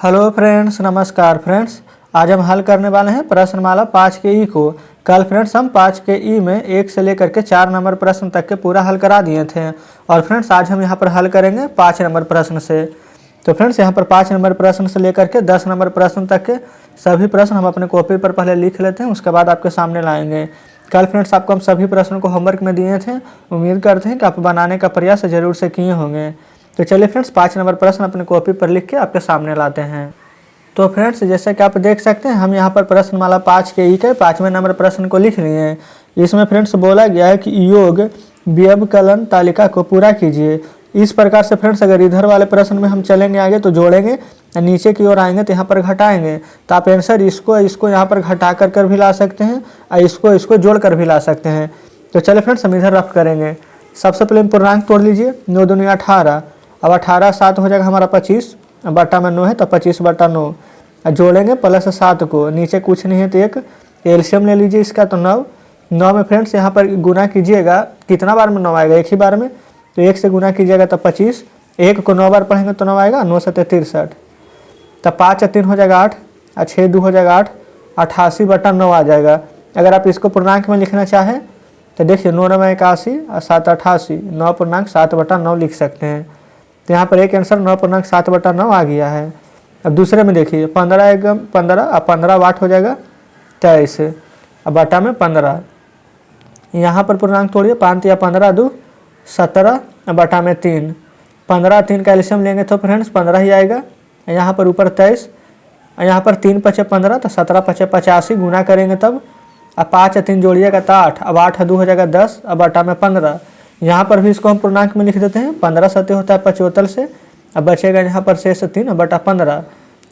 Hello friends, नमस्कार friends. आज हम हल करने वाले हैं प्रश्नमाला 5 के ई को। कल फ्रेंड्स हम 5 के ई में 1 से लेकर के 4 नंबर प्रश्न तक के पूरा हल करा दिए थे और फ्रेंड्स आज हम यहाँ पर हल करेंगे 5 नंबर प्रश्न से। तो फ्रेंड्स यहाँ पर 5 नंबर प्रश्न से लेकर के 10 नंबर प्रश्न तक के सभी प्रश्न हम अपने कॉपी पर पहले लिख लेते हैं, उसके बाद आपके सामने लाएंगे। कल फ्रेंड्स आपको हम सभी प्रश्नों को होमवर्क में दिए थे, उम्मीद करते हैं कि आप बनाने का प्रयास जरूर से किए होंगे। तो चलिए फ्रेंड्स 5 नंबर प्रश्न अपने कॉपी पर लिख के आपके सामने लाते हैं। तो फ्रेंड्स जैसा कि आप देख सकते हैं हम यहाँ पर प्रश्नमाला 5 के ई के 5वें नंबर प्रश्न को लिख लिए हैं। इसमें फ्रेंड्स बोला गया है कि योग व्यवकलन तालिका को पूरा कीजिए। इस प्रकार से फ्रेंड्स अगर इधर वाले प्रश्न में हम चलेंगे आगे तो जोड़ेंगे, नीचे की ओर आएंगे तो यहाँ पर घटाएंगे। तो आप आंसर इसको यहाँ पर घटा कर भी ला सकते हैं और इसको जोड़ कर भी ला सकते हैं। तो चलिए फ्रेंड्स हम इधर रफ करेंगे। सबसे पहले पूर्णांक तोड़ लीजिए। 9 दूनी 18, अब 18 7 हो जाएगा हमारा 25, बटा में 9 है तो 25/9 जोड़ेंगे प्लस 7 को, नीचे कुछ नहीं है तो एक एलसीएम ले लीजिए इसका। तो 9 में फ्रेंड्स यहाँ पर गुना कीजिएगा, कितना बार में 9 आएगा, एक ही बार में, तो 1 से गुना कीजिएगा तो 25, 1 को 9 बार पढ़ेंगे तो 9 आएगा, 9 से 63, तो 5 3 हो जाएगा 8 और 6 2 हो जाएगा 8, 88/9 आ जाएगा। अगर आप इसको पूर्णांक में लिखना चाहें तो देखिए 9 9 81 और 7 88, 9.7/9 लिख सकते हैं। तो यहाँ पर एक आंसर 9.7/9 आ गया है। अब दूसरे में देखिए 15 एकम 15 और 15 वाट हो जाएगा 23 और बटा में 15। यहाँ पर पूर्णांक तोड़िए, 5 या 15 2 17 और बटा में 3, 15 3 का एलसीएम लेंगे तो फ्रेंड्स 15 ही आएगा। यहाँ पर ऊपर 23, यहाँ पर 3 5 15 तो 17 5 85 गुना करेंगे तब, अब 5 3 जोड़िएगा तो 8, अब 8 2 हो जाएगा 10 और बटा में 15। यहाँ पर भी इसको हम पूर्णांक में लिख देते हैं। 15 7 होता है 75 से, अब बचेगा यहाँ पर शेष 3/15।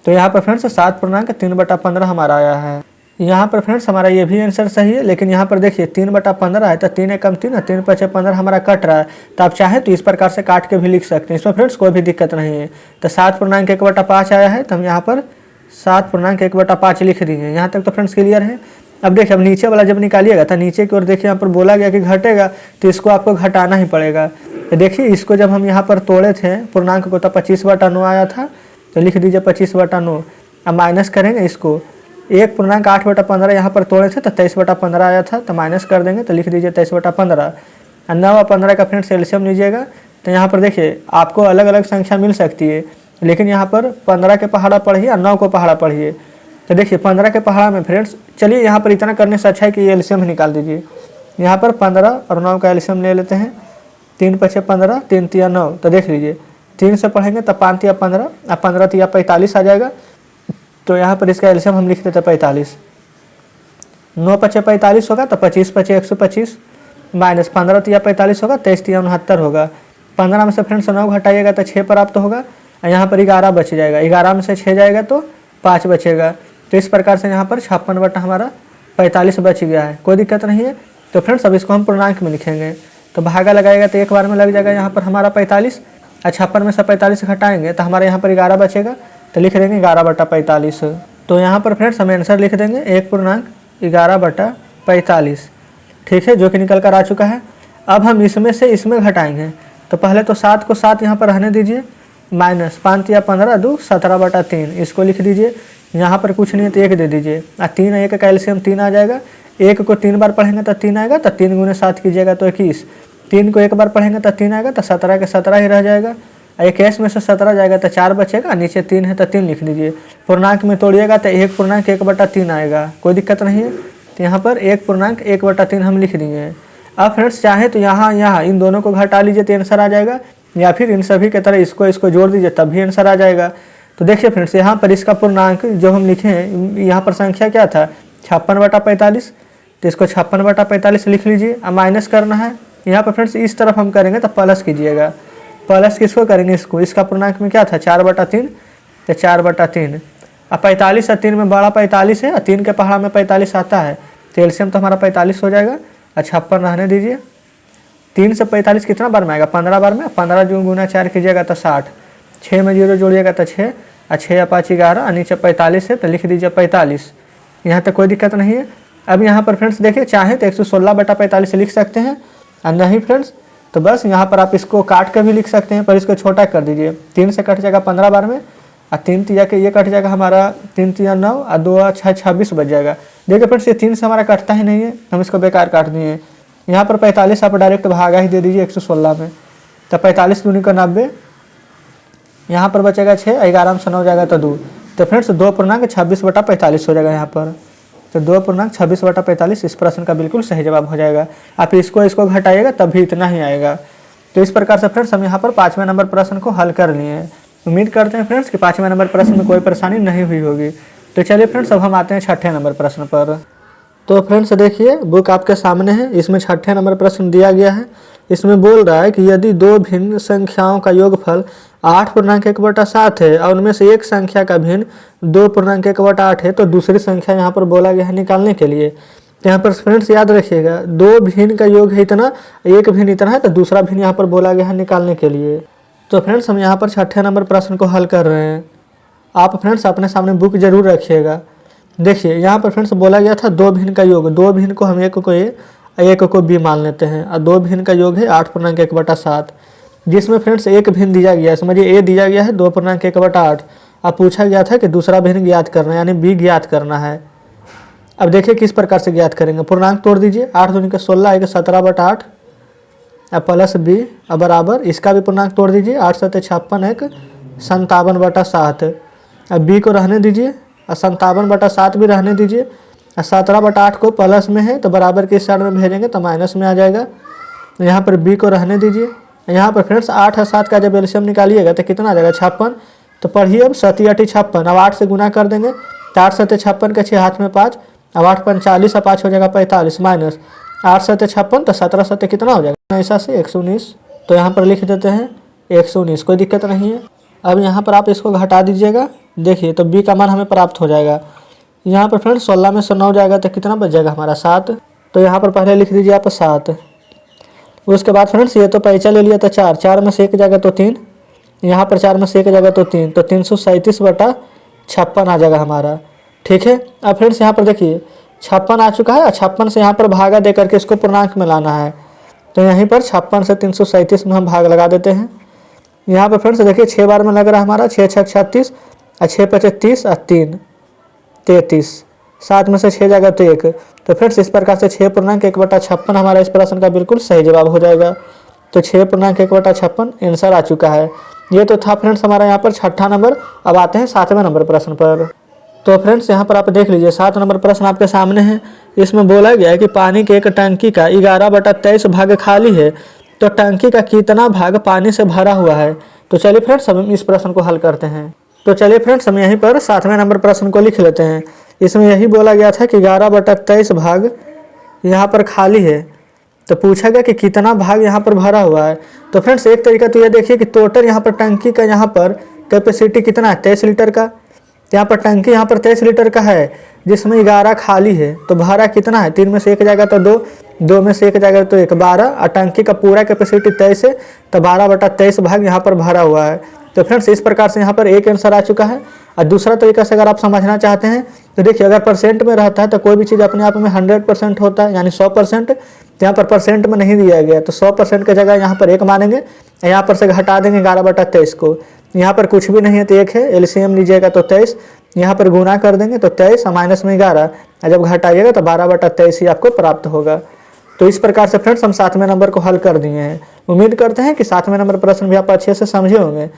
तो यहाँ पर फ्रेंड्स 7.3/15 हमारा आया है। यहाँ पर फ्रेंड्स हमारा ये भी आंसर सही है, लेकिन यहाँ पर देखिए 3/15 है तो 3 एकम 3 3 5 15 हमारा कट रहा है। तो आप चाहे तो इस प्रकार से काट के भी लिख सकते हैं, इसमें फ्रेंड्स कोई भी दिक्कत नहीं है। तो 7.1/5 आया है, तो हम यहाँ पर 7.1/5 लिख दिए। यहाँ तक तो फ्रेंड्स क्लियर है। अब देखिए अब नीचे वाला जब निकालिएगा तो नीचे की ओर देखिए यहाँ पर बोला गया कि घटेगा, तो इसको आपको घटाना ही पड़ेगा। तो देखिए इसको जब हम यहाँ पर तोड़े थे पूर्णांक को तो 25/9 आया था, तो लिख दीजिए 25/9। अब माइनस करेंगे इसको, 1.8/15 यहाँ पर तोड़े थे तो 23/15 आया था, तो माइनस कर देंगे तो लिख दीजिए 23/15। 9 और 15 का फ्रेंड्स एलसीएम लीजिएगा तो यहाँ पर देखिए आपको अलग अलग संख्या मिल सकती है, लेकिन यहाँ पर 15 के पहाड़ा पढ़िए और 9 को पहाड़ा पढ़िए। तो देखिए 15 के पहाड़ा में फ्रेंड्स, चलिए यहाँ पर इतना करने से अच्छा है कि ये एलसीएम निकाल दीजिए। यहाँ पर 15 और 9 का एलसीएम ले लेते हैं। 3 5 15, 3 3 9, तो देख लीजिए 3 से पढ़ेंगे तो 5 या 15 और 15 या 45 आ जाएगा। तो यहाँ पर इसका एलसीएम हम लिख देते 45। 9 5 45 होगा तो 25 5 125 माइनस 15 या 45 होगा, 23 या 69 होगा। 15 में से फ्रेंड्स 9 घटाइएगा तो 6 प्राप्त होगा और यहाँ पर 11 बच जाएगा। 11 में से 6 जाएगा तो 5 बचेगा। तो इस प्रकार से यहाँ पर 56 हमारा 45 बच गया है, कोई दिक्कत नहीं है। तो फ्रेंड्स अब इसको हम पूर्णांक में लिखेंगे, तो भागा लगाएगा तो एक बार में लग जाएगा यहाँ पर हमारा 45, और 56 में से 45 घटाएंगे तो हमारे यहाँ पर 11 बचेगा, तो लिख देंगे 11/45। तो यहाँ पर फ्रेंड्स हम आंसर लिख देंगे 1.11/45, ठीक है, जो कि निकल कर आ चुका है। अब हम इसमें से इसमें घटाएंगे, तो पहले तो 7 को 7 यहाँ पर रहने दीजिए, माइनस 5 या 15 2 17/3 इसको लिख दीजिए। यहाँ पर कुछ नहीं है तो 1 दे दीजिए, और 3 1 का एलसीएम 3 आ जाएगा। 1 को 3 बार पढ़ेंगे तो 3 आएगा, तो 3 × 7 कीजिएगा तो 21। 3 को 1 बार पढ़ेंगे तो 3 आएगा, तो 17 के 17 ही रह जाएगा। 21 में से 17 जाएगा तो 4 बचेगा, नीचे 3 है तो 3 लिख दीजिए। पूर्णांक में तोड़िएगा तो 1.1/3 आएगा, कोई दिक्कत नहीं है। तो यहाँ पर 1.1/3 हम लिख दिए। अब फ्रेंड्स चाहे तो यहाँ इन दोनों को घटा लीजिए तो आंसर आ जाएगा, या फिर इन सभी के तरह इसको जोड़ दीजिए तब भी आंसर आ जाएगा। तो देखिए फ्रेंड्स यहाँ पर इसका पूर्णांक जो हम लिखे हैं, यहाँ पर संख्या क्या था 56/45, तो इसको 56/45 लिख लीजिए। अब माइनस करना है, यहाँ पर फ्रेंड्स इस तरफ हम करेंगे तो प्लस कीजिएगा। प्लस किसको करेंगे, इसको, इसका पूर्णांक में क्या था 4/3, तो 4/3। अब 45 और 3 में बड़ा 45 है और 3 के पहाड़ा में 45 आता है, तो एलसीएम तो हमारा 45 हो जाएगा। और 56 रहने दीजिए। 3 से 45 कितना बार में आएगा, 15 बार में। 15 जो गुना 4 कीजिएगा तो 60, 6 में 0 जोड़िएगा तो 6, और 6 या 5 11, और नीचे 45 है तो लिख दीजिए 45। यहाँ तक कोई दिक्कत नहीं है। अब यहाँ पर फ्रेंड्स देखिए चाहे तो 116/45 लिख सकते हैं, और नहीं फ्रेंड्स तो बस यहाँ पर आप इसको काट कर भी लिख सकते हैं, पर इसको छोटा कर दीजिए। 3 से कट जाएगा 15 बार में, और 3 तिया के ये कट जाएगा हमारा, 3 तिया 9 और 2 और 6 26 बच जाएगा। देखिए फ्रेंड्स ये 3 से हमारा कटता ही नहीं है, हम इसको बेकार काट दिए। यहाँ पर 45 आप डायरेक्ट भागा ही दे दीजिए 116 में, तो 45 दूनी का 90, यहाँ पर बचेगा 6, 11 में से 9 जाएगा तो 2, तो फ्रेंड्स 2.26/45 हो जाएगा यहाँ पर। तो 2.26/45 इस प्रश्न का बिल्कुल सही जवाब हो जाएगा। आप इसको घटाइएगा तब भी इतना ही आएगा। तो इस प्रकार से फ्रेंड्स हम यहाँ पर 5वें नंबर प्रश्न को हल कर लिए हैं। उम्मीद करते हैं फ्रेंड्स कि 5वें नंबर प्रश्न में कोई परेशानी नहीं हुई होगी। तो चलिए फ्रेंड्स अब हम आते हैं 6ठे नंबर प्रश्न पर। तो फ्रेंड्स देखिए बुक आपके सामने है, इसमें 6ठे नंबर प्रश्न दिया गया है। इसमें बोल रहा है कि यदि दो भिन्न संख्याओं का योगफल 8.1/7 है और उनमें से एक संख्या का भिन्न 2.1/8 है तो दूसरी संख्या यहाँ पर बोला गया है निकालने के लिए। तो यहाँ पर फ्रेंड्स याद रखिएगा, दो भिन्न का योग है इतना, एक भिन्न इतना है, तो दूसरा भिन्न यहाँ पर बोला गया है निकालने के लिए। तो फ्रेंड्स हम यहाँ पर 6ठे नंबर प्रश्न को हल कर रहे हैं। आप फ्रेंड्स अपने सामने बुक जरूर रखिएगा। देखिए यहाँ पर फ्रेंड्स बोला गया था दो भिन्न का योग, दो भिन्न को हम एक को ए, एक को बी मान लेते हैं, और दो भिन्न का योग है 8.1/7, जिसमें फ्रेंड्स एक भिन्न दिया गया है, समझिए ए दिया गया है 2.1/8। अब पूछा गया था कि दूसरा भिन्न ज्ञात करना है, यानी बी ज्ञात करना है। अब देखिए किस प्रकार से ज्ञात करेंगे, पूर्णांक तोड़ दीजिए, 8 दूनी के 16 एक 17/8 अब प्लस बी अब बराबर, इसका भी पूर्णांक तोड़ दीजिए, 8 7 56 एक 57/7। अब बी को रहने दीजिए और 57/7 भी रहने दीजिए, और 17/8 को प्लस में है तो बराबर के इस साइड में भेजेंगे तो माइनस में आ जाएगा। यहाँ पर बी को रहने दीजिए। यहाँ पर फ्रेंड्स 8 और 7 का जब एलसीएम निकालिएगा तो कितना आ जाएगा 56। तो पढ़िए अब 7 8 56, अब 8 से गुना कर देंगे तो 8 7 56 के 6 हाथ में 5, अब 8 5 40 और 5 हो जाएगा 45 माइनस 8 7 56, तो 17 7 कितना हो जाएगा ऐसा से 119। तो यहाँ पर लिख देते हैं 119, कोई दिक्कत नहीं है। अब यहाँ पर आप इसको घटा दीजिएगा, देखिए तो बी का मान हमें प्राप्त हो जाएगा। यहाँ पर फ्रेंड्स 16 में से 9 जाएगा तो कितना बच जाएगा हमारा 7। तो यहाँ पर पहले लिख दीजिए आप 7। उसके बाद फ्रेंड्स ये तो पैसा ले लिया तो 4, 4 में से 1 जाएगा तो 3, यहाँ पर 4 में से 1 जाएगा तो 3, तो 337/56 आ जाएगा हमारा। ठीक है। अब फ्रेंड्स यहाँ पर देखिए 56 आ चुका है, और 56 से यहाँ पर भागा दे करके इसको पूर्णांक में लाना है। तो यहीं पर 56 से 337 में हम भाग लगा देते हैं। यहाँ पर फ्रेंड्स देखिए 6 बार में लग रहा है हमारा, 6 6 36 और 6 5 30 और 3 33, 7 में से 6 जाएगा तो 1। तो फ्रेंड्स इस प्रकार से 6.1/56 हमारा इस प्रश्न का बिल्कुल सही जवाब हो जाएगा। तो 6.1/56 आंसर आ चुका है। ये तो था फ्रेंड्स हमारा यहाँ पर 6ठा नंबर। अब आते हैं 7वें नंबर प्रश्न पर। तो फ्रेंड्स यहाँ पर आप देख लीजिए 7 नंबर प्रश्न आपके सामने है। इसमें बोला गया है कि पानी के एक टंकी का 11/23 भाग खाली है, तो टंकी का कितना भाग पानी से भरा हुआ है। तो चलिए फ्रेंड्स हम इस प्रश्न को हल करते हैं। तो चलिए फ्रेंड्स हम यहीं पर 7वें नंबर प्रश्न को लिख लेते हैं। इसमें यही बोला गया था कि 11/23 भाग यहाँ पर खाली है, तो पूछा गया कि कितना भाग यहाँ पर भरा हुआ है। तो फ्रेंड्स एक तरीका तो ये देखिए कि टोटल यहाँ पर टंकी का यहाँ पर कैपेसिटी कितना है 23 लीटर का। यहाँ पर टंकी यहाँ पर 23 लीटर का है, जिसमें 11 खाली है, तो भरा कितना है, 3 में से 1 जाएगा तो 2, 2 में से 1 जाएगा तो 1, 12, और टंकी का पूरा कैपेसिटी 23 है, तो 12/23 भाग यहाँ पर भरा हुआ है। तो फ्रेंड्स इस प्रकार से यहाँ पर एक आंसर आ चुका है। और दूसरा तरीका से अगर आप समझना चाहते हैं तो देखिए अगर परसेंट में रहता है तो कोई भी चीज़ अपने आप में 100% होता है, यानी 100%। यहाँ पर परसेंट में नहीं दिया गया, तो 100% की जगह यहाँ पर 1 मानेंगे, यहाँ पर से घटा देंगे 11/23 को। यहाँ पर कुछ भी नहीं है तो 1 है, एलसीएम लीजिएगा तो 23, यहाँ पर गुना कर देंगे तो 23 और माइनस में 11, और जब घटाइएगा तो 12/23 ही आपको प्राप्त होगा। तो इस प्रकार से फ्रेंड्स हम 7वें नंबर को हल कर दिए हैं। उम्मीद करते हैं कि 7वें नंबर प्रश्न भी आप अच्छे से समझे होंगे।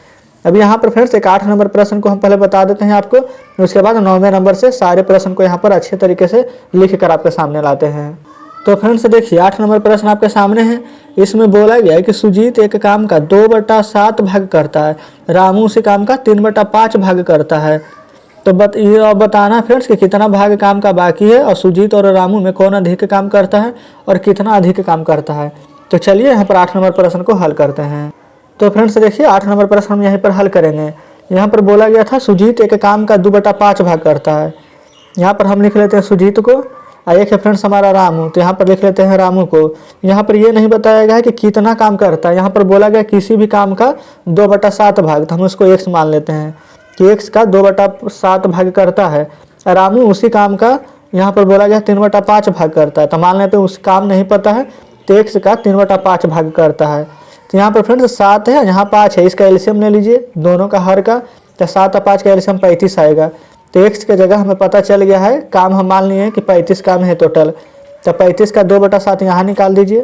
अब यहाँ पर फ्रेंड्स एक 8 नंबर प्रश्न को हम पहले बता देते हैं आपको, उसके बाद 9वें नंबर से सारे प्रश्न को यहाँ पर अच्छे तरीके से लिख कर आपके सामने लाते हैं। तो फ्रेंड्स देखिए 8 नंबर प्रश्न आपके सामने है। इसमें बोला गया है कि सुजीत एक काम का 2/7 भाग करता है, रामू उसी काम का 3/5 भाग करता है। तो ये बताना फ्रेंड्स कि कितना भाग काम का बाकी है, और सुजीत और रामू में कौन अधिक काम करता है और कितना अधिक काम करता है। तो चलिए यहाँ पर 8 नंबर प्रश्न को हल करते हैं। तो फ्रेंड्स देखिए 8 नंबर प्रश्न हम यहीं पर हल करेंगे। यहाँ पर बोला गया था सुजीत एक काम का 2/5 भाग करता है। यहाँ पर हम लिख लेते हैं सुजीत को, और एक है फ्रेंड्स हमारा रामू, तो यहाँ पर लिख लेते हैं रामू को। यहाँ पर ये नहीं बताया गया है कि कितना काम करता है, यहाँ पर बोला गया किसी भी काम का 2/7 भाग, तो हम उसको x मान लेते हैं कि x का 2/7 भाग करता है। रामू उसी काम का यहाँ पर बोला गया 3/5 भाग करता है, तो मान लेते हैं उस काम नहीं पता है, तो x का 3/5 भाग करता है। तो यहाँ पर फ्रेंड्स 7 है, यहाँ 5 है, इसका एलसीएम ले लीजिए दोनों का हर का, तो 7 और 5 का एलसीएम 35 आएगा। तो x की जगह हमें पता चल गया है, काम हम मान लिए हैं कि 35 काम है टोटल। तो 35 का 2/7 यहाँ निकाल दीजिए,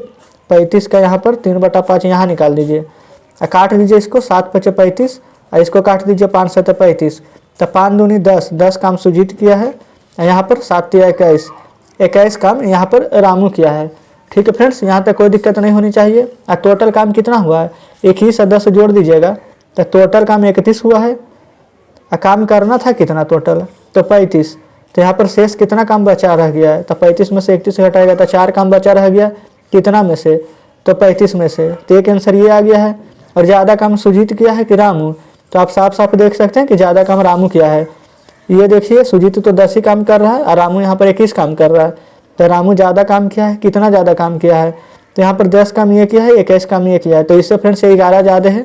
35 का यहाँ पर 3/5 यहाँ निकाल दीजिए और काट दीजिए इसको। 7 × 5 = 35 और इसको काट दीजिए 5 × 7 = 35। तो 5 दूनी 10, 10 काम सुजीत किया है। यहाँ पर 7 × 21, 21 काम यहाँ पर रामू किया है। ठीक है फ्रेंड्स, यहाँ तक कोई दिक्कत नहीं होनी चाहिए। और टोटल काम कितना हुआ है, 21 और 10 जोड़ दीजिएगा तो टोटल काम 31 हुआ है। और काम करना था कितना टोटल, तो 35। तो यहाँ पर शेष कितना काम बचा रह गया है, तो 35 में से 31 घटाएगा तो 4 काम बचा रह गया। कितना में से, तो 35 में से। तो एक आंसर ये आ गया है। और ज़्यादा काम सुजीत किया है कि रामू, तो आप साफ साफ देख सकते हैं कि ज़्यादा काम रामू किया है। ये देखिए सुजीत तो 10 ही काम कर रहा है और रामू यहाँ पर 21 काम कर रहा है। तो रामू ज़्यादा काम किया है, कितना ज़्यादा काम किया है, तो यहाँ पर 10 काम ये किया है, 21 काम ये किया है। तो इससे फ्रेंड्स 11 ज़्यादा है,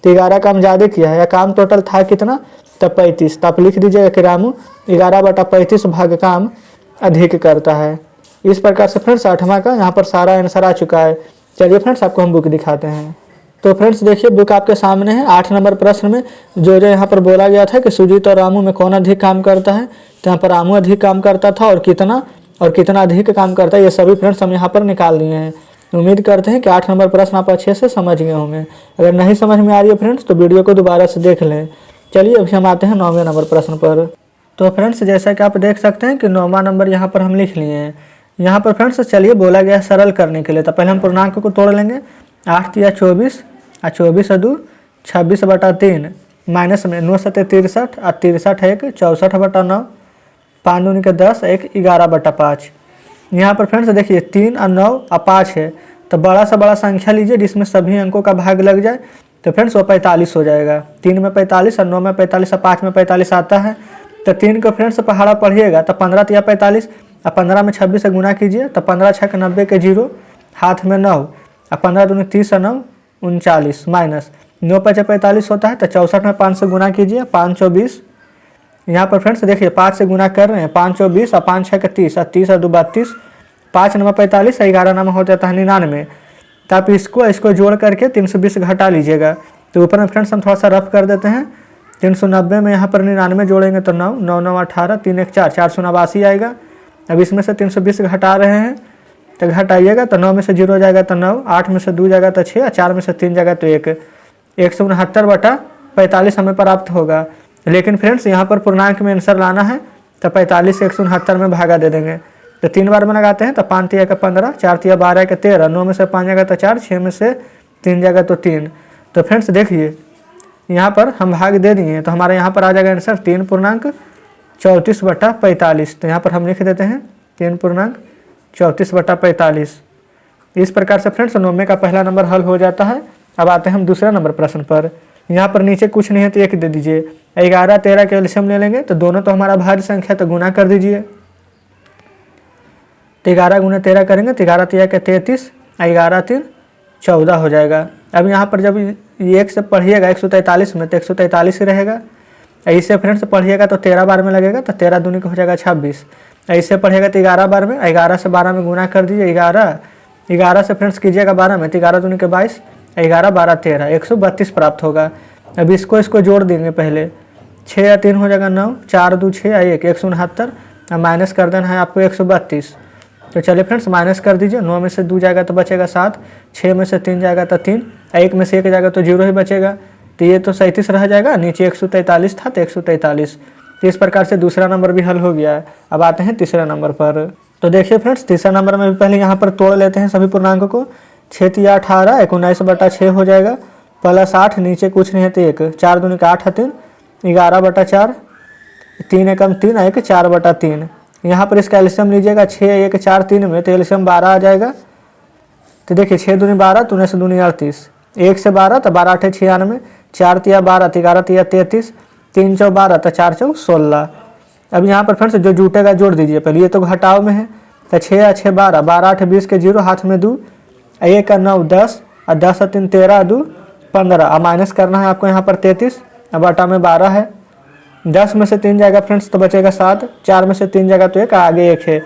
तो 11 काम ज़्यादा किया है। या काम टोटल था कितना, तो 35। तो आप लिख दीजिएगा कि रामू 11/35 भाग काम अधिक करता है। इस प्रकार से फ्रेंड्स 8वां का यहाँ पर सारा आंसर आ चुका है। चलिए फ्रेंड्स आपको हम बुक दिखाते हैं। तो फ्रेंड्स देखिए बुक आपके सामने है। 8 नंबर प्रश्न में जो यहाँ पर बोला गया था कि सुजीत और रामू में कौन अधिक काम करता है, तो यहाँ पर रामू अधिक काम करता था और कितना अधिक काम करता है, ये सभी फ्रेंड्स हम यहाँ पर निकाल लिए हैं। उम्मीद करते हैं कि 8 नंबर प्रश्न आप अच्छे से समझ गए होंगे। अगर नहीं समझ में आ रही है फ्रेंड्स तो वीडियो को दोबारा से देख लें। चलिए अभी हम आते हैं 9वें नंबर प्रश्न पर। तो फ्रेंड्स जैसा कि आप देख सकते हैं कि 9वां नंबर यहाँ पर हम लिख लिए हैं। यहाँ पर फ्रेंड्स चलिए बोला गया सरल करने के लिए, तो पहले हम पूर्णांक को तोड़ लेंगे। 8 × 24 और 24 × 2 26/3 माइनस में 9 × 7 = 63 और 63 है 64/9 5 दूनी के 10 1 11/5। यहाँ पर फ्रेंड्स देखिए 3 और 9 और 5 है, तो बड़ा से बड़ा संख्या लीजिए जिसमें सभी अंकों का भाग लग जाए। तो फ्रेंड्स वो 45 हो जाएगा। 3 में 45 और 9 में 45 और 5 में 45 आता है। तो 3 को फ्रेंड्स पहाड़ा पढ़िएगा तो 15 × 45 और 15 में 26 से गुना कीजिए तो 15 × 6 = 90 के 0 हाथ में 9 और 15 दूनी 30 और 9 39 माइनस 9 × 5 = 45 होता है। तो 64 में 5 से गुना कीजिए 5 × 24। यहाँ पर फ्रेंड्स देखिए 5 से गुना कर रहे हैं 5 × 24 और 5 × 6 = 30 और 30 और 2 = 32 5 × 9 = 45 और 11 9 हो जाता है 99। तो आप इसको जोड़ करके 320 घटा लीजिएगा। तो ऊपर में फ्रेंड्स हम थोड़ा सा रफ कर देते हैं। 390 में यहाँ पर 99 जोड़ेंगे तो 9 9 9 18 3 1 4 489 आएगा। अब इसमें से 320 घटा रहे हैं तो घटाइएगा तो 9 में से 0 जाएगा तो 9, 8 में से 2 जाएगा तो 6 और 4 में से 3 जाएगा तो 1 169/45 हमें प्राप्त होगा। लेकिन फ्रेंड्स यहाँ पर पूर्णांक में आंसर लाना है तो 45 से 169 में भागा दे देंगे। तो 3 बार में लगाते हैं तो 5 × 3 = 15 4 × 3 = 12 × 13 9 में से 5 जाएगा तो 4 6 में से 3 जाएगा तो 3। तो फ्रेंड्स देखिए यहाँ पर हम भाग दे दिए तो हमारे यहाँ पर आ जाएगा आंसर 3.34/45। तो यहाँ पर हम लिख देते हैं 3.34/45। इस प्रकार से फ्रेंड्स 9वें का पहला नंबर हल हो जाता है। अब आते हैं हम दूसरा नंबर प्रश्न पर। यहाँ पर नीचे कुछ नहीं है तो 1 दे दीजिए। 11 13 के एलसीएम ले लेंगे तो दोनों तो हमारा भाज्य संख्या तो गुना कर दीजिए। तो 11 × 13 करेंगे तो 11 × 3 = 33 और 11 × 3 = 14 हो जाएगा। अब यहाँ पर जब ये 1 से पढ़िएगा 143 में तो 143 ही रहेगा। ऐसे फ्रेंड्स पढ़िएगा तो 13 बार में लगेगा तो 13 दूनी का हो जाएगा 26। ऐसे पढ़िएगा तो 11 बार में 11 से 12 में गुना कर दीजिए। 11 से फ्रेंड्स कीजिएगा 12 में तो 11 दूनी के 22 11 12 13 132 प्राप्त होगा। अब इसको जोड़ देंगे। पहले 6 और 3 हो जाएगा 9 4 2 6 और 1 169 और माइनस कर देना है आपको 132। तो चलिए फ्रेंड्स माइनस कर दीजिए। 9 में से 2 जाएगा तो बचेगा 7, 6 में से 3 जाएगा तो 3, 1 में से 1 जाएगा तो 0 ही बचेगा। तो ये तो 37 रह जाएगा, नीचे 143 था तो 143। तो इस प्रकार से दूसरा नंबर भी हल हो गया है। अब आते हैं तीसरा नंबर पर। तो देखिए फ्रेंड्स तीसरा नंबर में भी पहले यहाँ पर तोड़ लेते हैं सभी पूर्णांकों को। 6 × 18 19/6 हो जाएगा प्लस 8 नीचे कुछ नहीं है तो 1 4 दूनी का 8 3 11/4 3 एकम 3 1 4/3। यहाँ पर इसका एलसीएम लीजिएगा 6 1 4 3 में तो एलसीएम 12 आ जाएगा। तो देखिए 6 दूनी 12 तो 19 दूनी 38 1 से 12 तो 12 8 96 4 × 3 = 12 11 × 3 = 33 3 × 4 = 12 तो 4 × 4 = 16। अब यहाँ पर फ्रेंड्स जो जुटेगा जोड़ दीजिए। पहले ये तो घटाव में है तो 6 और 6 12 12 8 20 के 0 हाथ में 2 1 और 9 10 और 10 और 3 13 और 2 15 और माइनस करना है आपको यहाँ पर 33 अब बटा में 12 है। 10 में से 3 जाएगा फ्रेंड्स तो बचेगा 7, 4 में से 3 जाएगा तो 1 आगे 1 है।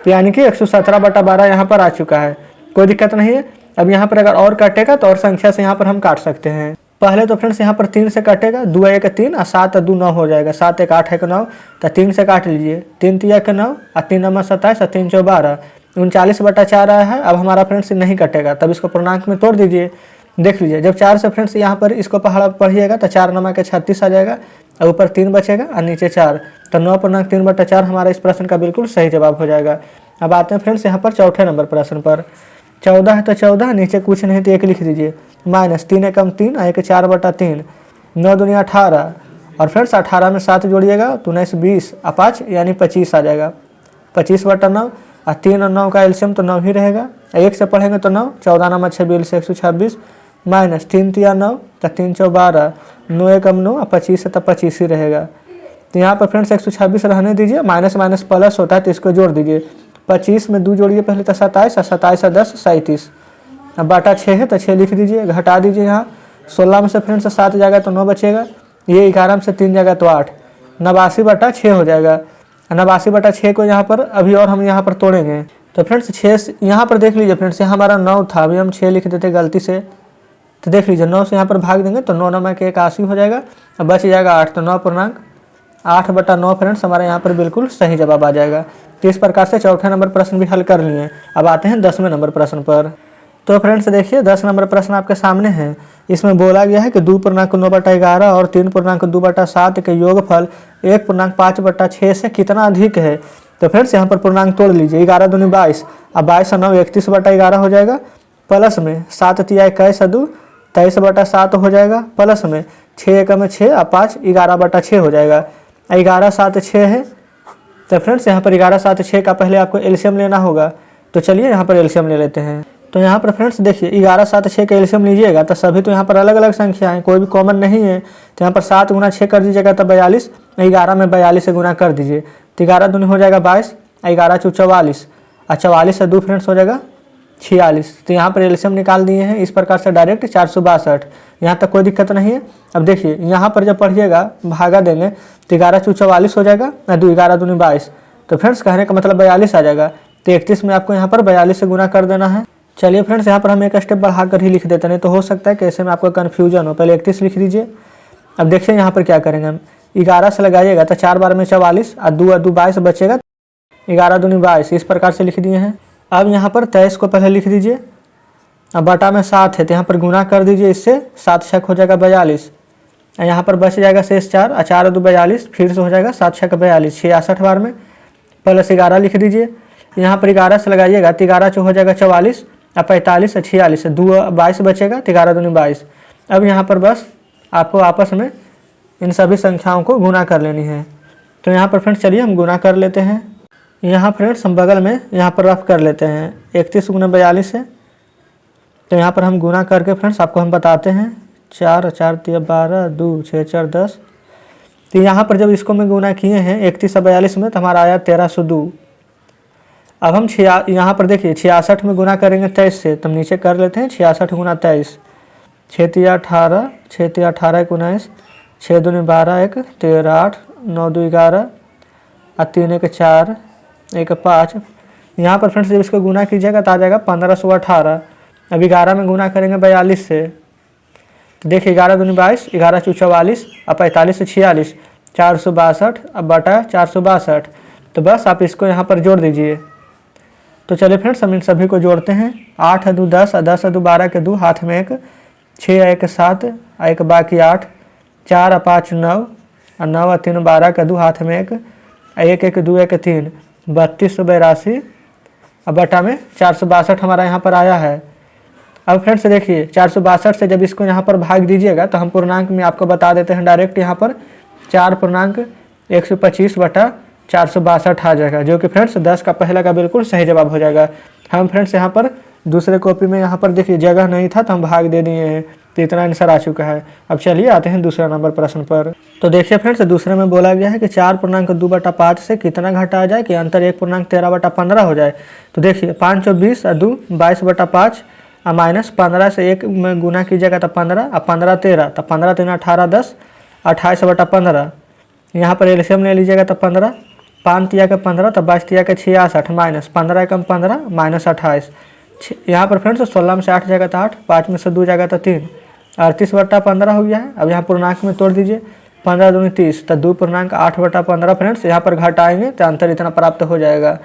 तो यानी कि 117/12 यहाँ पर आ चुका है। कोई दिक्कत नहीं है। अब यहाँ पर अगर और काटेगा तो और संख्या से यहाँ पर हम काट सकते हैं। पहले तो फ्रेंड्स यहाँ पर 3 से कटेगा, 2 1 3 और 7 2 9 हो जाएगा, 7 1 8 1 9, तो 3 से काट लीजिए, 3 3 1 9 और 3 9 27 और 3 4 12, 39/4 आया है। अब हमारा फ्रेंड्स नहीं कटेगा, तब इसको पूर्णांक में तोड़ दीजिए। देख लीजिए, जब 4 से फ्रेंड्स यहाँ पर इसको पढ़िएगा तो 4 9 के 36 आ जाएगा और ऊपर 3 बचेगा और नीचे 4, तो 9.3/4 हमारा इस प्रश्न का बिल्कुल सही जवाब हो जाएगा। अब आते हैं फ्रेंड्स यहाँ पर चौथे नंबर प्रश्न पर। 14 है तो 14, नीचे कुछ नहीं तो 1 लिख दीजिए, माइनस 3 एकम 3 और 1 4/3, 9 दूनी 18, और फ्रेंड्स 18 में 7 जोड़िएगा तो 19 20 और 5 यानी 25 आ जाएगा, 25/9, और 3 और 9 का एलसीएम तो 9 ही रहेगा, 1 से पढ़ेंगे तो 9, 14 9 26 126, माइनस 3 3 9 तो 3 4 12, 9 एकम 9 और 25 है तो 25 ही रहेगा। तो यहाँ पर फ्रेंड्स 126 रहने दीजिए, माइनस माइनस प्लस होता है तो इसको जोड़ दीजिए, 25 में 2 जोड़िए पहले तो 27 और 27 और 10 37, अब बाटा 6 है तो 6 लिख दीजिए, घटा दीजिए। यहाँ 16 में से फ्रेंड्स 7 जाएगा तो 9 बचेगा, ये 11 में से 3 जाएगा तो 8, 89/6 हो जाएगा। 89/6 को यहाँ पर अभी और हम यहाँ पर तोड़ेंगे, तो फ्रेंड्स 6 यहाँ पर देख लीजिए फ्रेंड्स, यहाँ हमारा 9 था, अभी हम 6 लिख देते गलती से, तो देख लीजिए 9 से यहाँ पर भाग देंगे तो 9 9 के 81 हो जाएगा, अब बच जाएगा 8, तो 9.8/9 फ्रेंड्स हमारे यहाँ पर बिल्कुल सही जवाब आ जाएगा। तो इस प्रकार से चौथे नंबर प्रश्न भी हल कर लिए। अब आते हैं 10वें नंबर प्रश्न पर। तो फ्रेंड्स देखिए 10 नंबर प्रश्न आपके सामने है। इसमें बोला गया है कि 2.9/11 और 3.2/7 के योगफल 1.5/6 से कितना अधिक है। तो फ्रेंड्स यहाँ पर पूर्णांक तोड़ लीजिए, 11 दूनी 22, अब 22 और 9 31/11 हो जाएगा, प्लस में 7 तिया 21 और 2 23/7 हो जाएगा, प्लस में 6 एकम में 6 और 5 11/6 हो जाएगा, 11 7 6 है। तो फ्रेंड्स यहाँ पर 11 7 6 का पहले आपको एलसीएम लेना होगा, तो चलिए यहाँ पर एलसीएम ले लेते हैं। तो यहाँ पर फ्रेंड्स देखिए 11 7 6 का एलसीएम लीजिएगा तो सभी तो यहाँ पर अलग अलग संख्या है, कोई भी कॉमन नहीं है, तो यहाँ पर 7 गुना 6 कर दीजिएगा तो 42, 11 में 42 से गुना कर दीजिए तो 11 दूनी हो जाएगा 22, 11 चौ 44 और 44 से 2 फ्रेंड्स हो जाएगा 46। तो यहाँ पर एलसीएम निकाल दिए हैं इस प्रकार से डायरेक्ट 462, यहाँ तक कोई दिक्कत नहीं है। अब देखिए यहाँ पर जब पढ़िएगा भागा देंगे तो 11 चौ 44 हो जाएगा, 2 11 दूनी 22, तो फ्रेंड्स कहने का मतलब 42 आ जाएगा, तो 31 में आपको यहाँ पर 42 से गुना कर देना है। चलिए फ्रेंड्स यहाँ पर हम एक स्टेप बढ़ा कर ही लिख देते हैं, तो हो सकता है कि ऐसे में आपको कन्फ्यूजन हो। पहले 31 लिख दीजिए। अब देखिए यहाँ पर क्या करेंगे हम, 11 से लगाइएगा तो 4 बार में 44 और 2 2 22 बचेगा, 11 दूनी 22, इस प्रकार से लिख दिए हैं। अब यहाँ पर 23 को पहले लिख दीजिए, अब बटा में 7 है तो यहाँ पर गुना कर दीजिए, इससे 7 छक हो जाएगा 42, यहाँ पर बच जाएगा शेष 4 और 4 2 42, फिर से हो जाएगा 7 छक 42, 66 बार में प्लस 11 लिख दीजिए। यहाँ पर 11 से लगाइएगा तो 11 चौ हो जाएगा 44 और 45 और 46, 2 22 बचेगा तो 11 दूनी 22। अब यहाँ पर बस आपको आपस में इन सभी संख्याओं को गुना कर लेनी है। तो यहाँ पर फ्रेंड्स चलिए हम गुना कर लेते हैं। यहाँ फ्रेंड्स हम बगल में यहाँ पर रफ कर लेते हैं, 31 गुना 42 है, तो यहाँ पर हम गुना करके फ्रेंड्स आपको हम बताते हैं, 4 4 3 12 2 6 4 10। तो यहाँ पर जब इसको मैं गुना किए हैं 31 और 42 में तो हमारा आया 1302। अब हम यहाँ पर देखिए 66 में गुना करेंगे 23 से, तो हम नीचे कर लेते हैं 66 गुना 23, 6 3 18, 6 3 18 19, 6 दूनी 12 1 13 8, 9 2 11 और 3 1 4 1 5। यहाँ पर फ्रेंड्स जब इसको गुना कीजिएगा तो आ जाएगा 1518। अब 11 में गुना करेंगे 42 से, तो देखिए 11 दूनी 22, 11 चौ 44 और 45 से 46, 462 अब बटा 462। तो बस आप इसको यहाँ पर जोड़ दीजिए। तो चलिए फ्रेंड्स हम इन सभी को जोड़ते हैं, 8 2 10 और 10 2 12 के 2 हाथ में 1, 6 1 7 और 1 बाकी 8, 4 5 9 और 9 3 12 के 2 हाथ में 1, 1 1 2 1 3, 3282 और बटा में 462 हमारा यहाँ पर आया है। अब फ्रेंड्स देखिए 462 से जब इसको यहाँ पर भाग दीजिएगा तो हम पूर्णांक में आपको बता देते हैं डायरेक्ट, यहाँ पर 4.125/462 आ जाएगा, जो कि फ्रेंड्स 10 का पहला का बिल्कुल सही जवाब हो जाएगा। हम फ्रेंड्स यहाँ पर दूसरे कॉपी में यहाँ पर देखिए जगह नहीं था तो हम भाग दे दिए हैं, तो इतना आंसर आ चुका है। अब चलिए आते हैं दूसरा नंबर प्रश्न पर। तो देखिए फ्रेंड्स दूसरे में बोला गया है कि 4.2/5 से कितना घटाया जाए कि अंतर 1.13/15 हो जाए। तो देखिए 5 चौ 20 और 2 22/5 और माइनस 15 से 1 में गुना कीजिएगा तो 15 और 15 13, तो 15 3 18 10, 28/15। यहाँ पर एलसीएम ले लीजिएगा तो 15, 5 तिया के 15 तो 22 तिया के 66, माइनस 15 एकम 15 माइनस 28। यहाँ पर फ्रेंड्स 16 में से 8 जाएगा तो 8, 5 में से 2 जाएगा तो 3, 38/15 हो गया है। अब यहाँ पूर्णांक में तोड़ दीजिए, 15 दूनी 30, तो 2.8/15 फ्रेंड्स यहाँ पर घटाएंगे तो आंसर इतना प्राप्त हो जाएगा।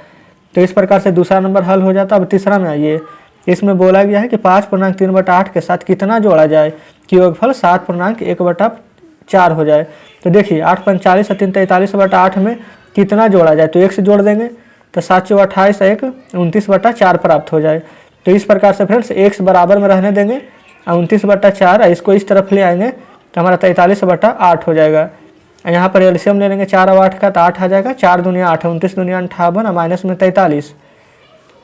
तो इस प्रकार से दूसरा नंबर हल हो जाता है। अब तीसरा में आइए, इसमें बोला गया है कि 5.3/8 के साथ कितना जोड़ा जाए कि योगफल 7.1/4 हो जाए। तो देखिए 8 × 45 और 3 × 43/8 में कितना जोड़ा जाए, तो 1 से जोड़ देंगे तो 7 × 28 1 29/4 प्राप्त हो जाए। तो इस प्रकार से फ्रेंड्स x बराबर में रहने देंगे 29/4, इसको इस तरफ ले आएंगे तो हमारा 43/8 हो जाएगा। यहाँ पर एलसीएम ले लेंगे 4 और 8 का, तो 8 आ जाएगा, 4 दूनी 8, 29 दूनी 58 और माइनस में 43।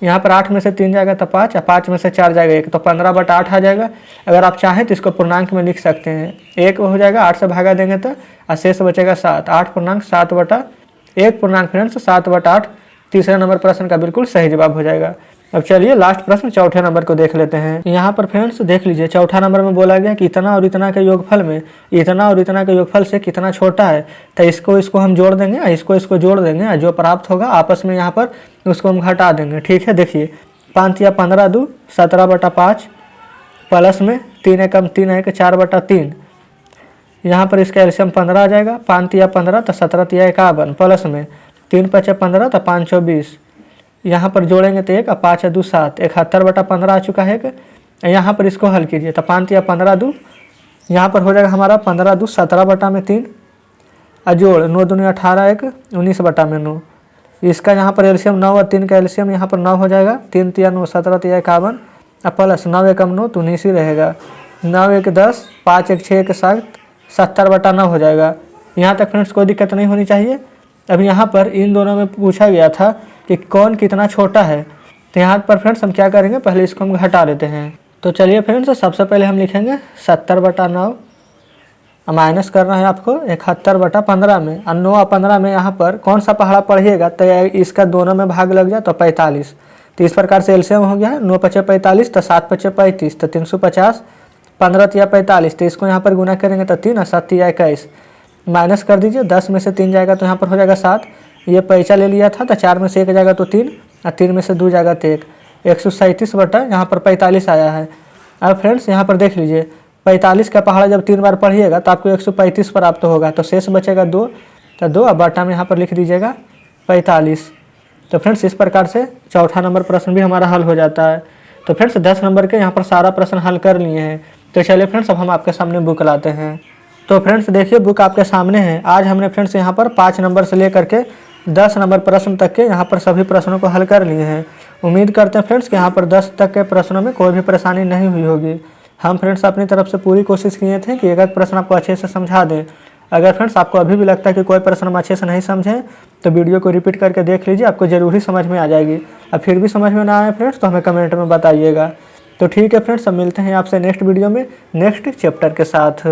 यहाँ पर 8 में से 3 जाएगा तो 5 और 5 में से 4 जाएगा 1, तो 15/8 आ जाएगा। अगर आप चाहें तो इसको पूर्णांक में लिख सकते हैं, 1 हो जाएगा, 8 से भागा देंगे तो और शेष बचेगा 7, 8.7/1 पूर्णांक फ्रेंड्स 7/8 तीसरे नंबर प्रश्न का बिल्कुल सही जवाब हो जाएगा। अब चलिए लास्ट प्रश्न चौथे नंबर को देख लेते हैं। यहाँ पर फ्रेंड्स देख लीजिए, चौथा नंबर में बोला गया कि इतना और इतना के योगफल में इतना और इतना के योगफल से कितना छोटा है। तो इसको हम जोड़ देंगे, इसको जोड़ देंगे और जो प्राप्त होगा आपस में यहाँ पर उसको हम घटा देंगे। ठीक है, देखिए 5 या 15 2 17/5 प्लस में 3 एकम 3 1 4/3। यहाँ पर इसका एलसीएम 15 आ जाएगा, 5 या 15 तो 17 या 51 प्लस में 3 × 5 = 15 तो 5 × 20। यहाँ पर जोड़ेंगे तो 1 और 5 या 2 7, 71/15 आ चुका है। यहाँ पर इसको हल कीजिए तो 5 या 15 2 यहाँ पर हो जाएगा हमारा 15 2 17/3 और जोड़ 9 दूनी 18 1 19/9। इसका यहाँ पर एलसीएम 9 और 3 का एलसीएम यहाँ पर 9 हो जाएगा, 3 × 9 17 या 51 और प्लस 9 एकम 9 तो 19 ही रहेगा, 9 1 10 5 1 6 1 7 70/9 हो जाएगा। यहाँ तक फ्रेंड्स कोई दिक्कत नहीं होनी चाहिए। अब यहाँ पर इन दोनों में पूछा गया था कि कौन कितना छोटा है, तो यहाँ पर फ्रेंड्स हम क्या करेंगे, पहले इसको हम घटा देते हैं। तो चलिए फ्रेंड्स सबसे पहले हम लिखेंगे 70/9 माइनस करना है आपको 71/15 में, और 9 और 15 में यहाँ पर कौन सा पहाड़ा पढ़िएगा तो इसका दोनों में भाग लग जाए तो 45। तो इस प्रकार से एलसीएम हो गया है 9 × 5 = 45 तो 7 × 5 = 35 तो 350, 15 या 45 तो इसको यहाँ पर गुना करेंगे तो 3 और 7 या 21 माइनस कर दीजिए, 10 में से 3 जाएगा तो यहाँ पर हो जाएगा 7। ये पैसा ले लिया था तो 4 में से 1 जाएगा तो 3 और 3 में से 2 जाएगा तो 1, 137 यहाँ पर 45 आया है। अब फ्रेंड्स यहाँ पर देख लीजिए 45 का पहाड़ा जब 3 बार पढ़िएगा तो आपको 135 प्राप्त होगा, तो शेष बचेगा 2, तो 2 और बटा में यहाँ पर लिख दीजिएगा 45। तो फ्रेंड्स इस प्रकार से चौथा नंबर प्रश्न भी हमारा हल हो जाता है। तो फ्रेंड्स 10 नंबर के यहाँ पर सारा प्रश्न हल कर लिए हैं। तो चलिए फ्रेंड्स अब हम आपके सामने बुक लाते हैं। तो फ्रेंड्स देखिए बुक आपके सामने है। आज हमने फ्रेंड्स यहाँ पर 5 नंबर से लेकर के 10 नंबर प्रश्न तक के यहाँ पर सभी प्रश्नों को हल कर लिए हैं। उम्मीद करते हैं फ्रेंड्स कि यहाँ पर 10 तक के प्रश्नों में कोई भी परेशानी नहीं हुई होगी। हम फ्रेंड्स अपनी तरफ से पूरी कोशिश किए थे कि एक प्रश्न आपको अच्छे से समझा दें। अगर फ्रेंड्स आपको अभी भी लगता है कि कोई प्रश्न हम अच्छे से नहीं समझें तो वीडियो को रिपीट करके देख लीजिए, आपको ज़रूर ही समझ में आ जाएगी। अब फिर भी समझ में ना आए फ्रेंड्स तो हमें कमेंट में बताइएगा। तो ठीक है फ्रेंड्स, अब मिलते हैं आपसे नेक्स्ट वीडियो में नेक्स्ट चैप्टर के साथ।